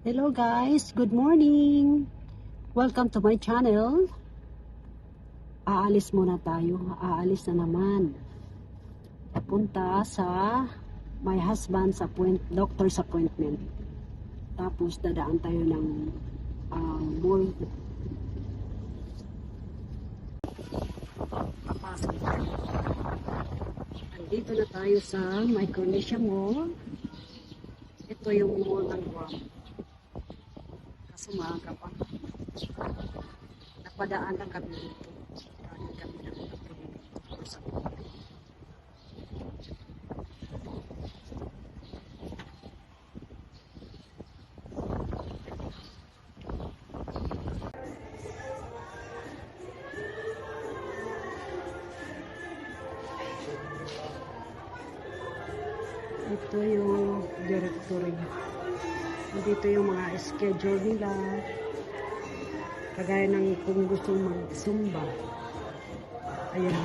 Hello guys, good morning. Welcome to my channel. Aalis muna tayo. Aalis na naman. Papunta sa my husband's doctor's appointment. Tapos dadaan tayo ng mall. Papasok tayo. Andito na tayo sa Micronesia Mall. Ito yung mall ng Guam. Kaso maaga pa. Napadaan lang kami dito. Galing kami ng doctor's appointment. Ito yung directory. Dito yung mga schedule nila. Kagaya ng kung gusto mag-zumba. Ayan.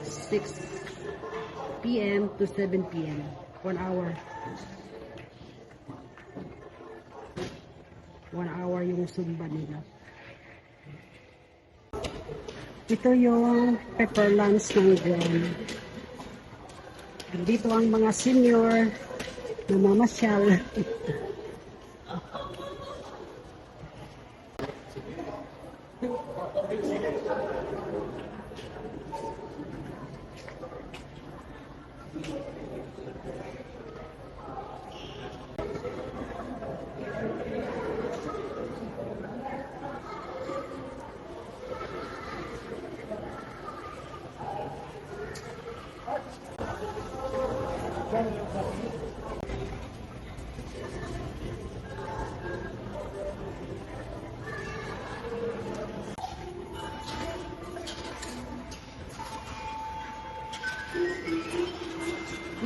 6 p.m. to 7 p.m. 1 hour. 1 hour yung zumba nila. Ito yung pepper lunch ng Guam. Dito ang mga senior na mamasyal.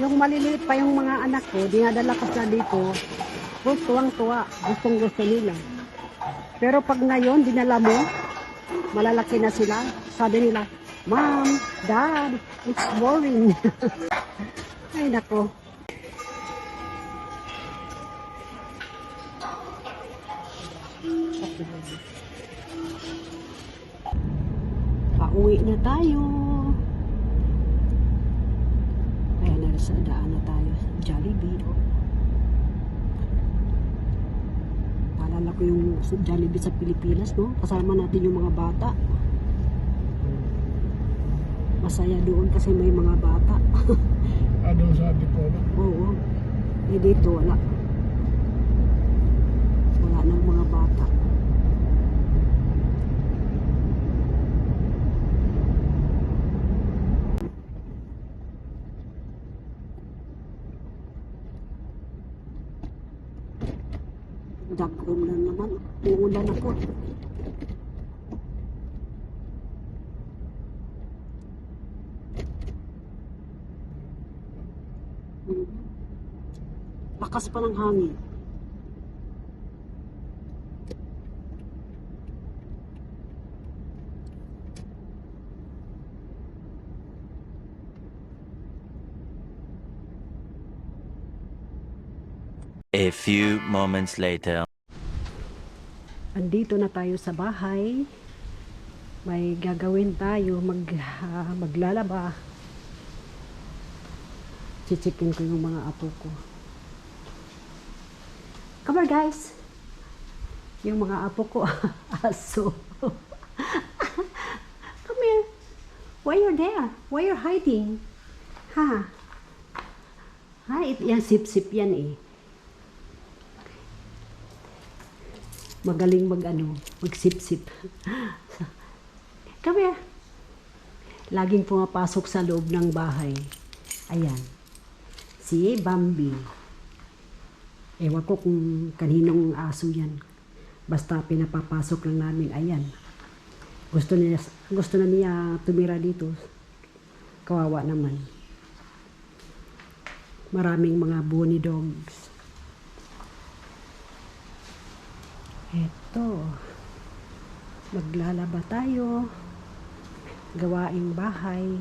Yung maliliit pa yung mga anak ko, dinadala ko sila dito. Tuwang-tuwa, gustong-gusto nila. Pero pag ngayon, dinala mo, malalaki na sila. Sabi nila, Mom, Dad, it's boring. Ay, nako. Pauwi na tayo. Ayan, nasa daan na tayo. Jollibee. Paalala ko yung Jollibee sa Pilipinas, no? Kasama natin yung mga bata. Masaya doon kasi may mga bata. Ano sabi ko? Oo. Eh dito wala. Wala nang mga bata. Dark room na naman. Uulan ako. Lakas pa ng hangin. A few moments later. Andito na tayo sa bahay. May gagawin tayo. Maglalaba. Chichikin ko yung mga apo ko. Come on guys. Yung mga apo ko. Aso. Come here. Why you're there? Why you're hiding? Ha? Ha? Yan sip-sip yan eh. Magaling magsip-sip. Come here. Laging pumapasok sa loob ng bahay. Ayan. Si Bambi. Ewan ko kung kaninong aso yan. Basta pinapapasok lang namin. Ayan. Gusto na niya tumira dito. Kawawa naman. Maraming mga bunny dogs. Eto. Maglalaba tayo. gawaing bahay.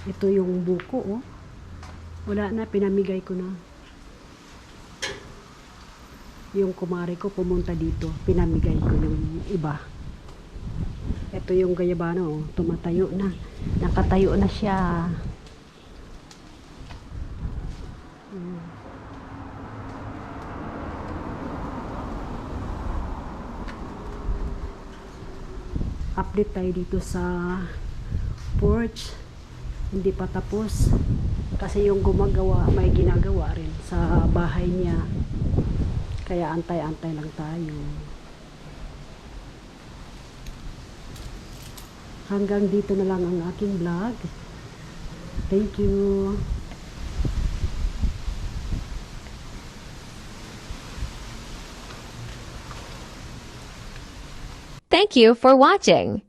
Ito yung buko, oh. Wala na, pinamigay ko na. Yung kumare ko pumunta dito, pinamigay ko yung iba. Ito yung gayabano, oh. Tumatayo na. Nakatayo na siya. Update tayo dito sa porch. Hindi pa tapos kasi yung gumagawa may ginagawa rin sa bahay niya, kaya antay-antay lang tayo. Hanggang dito na lang ang aking vlog. Thank you. Thank you for watching.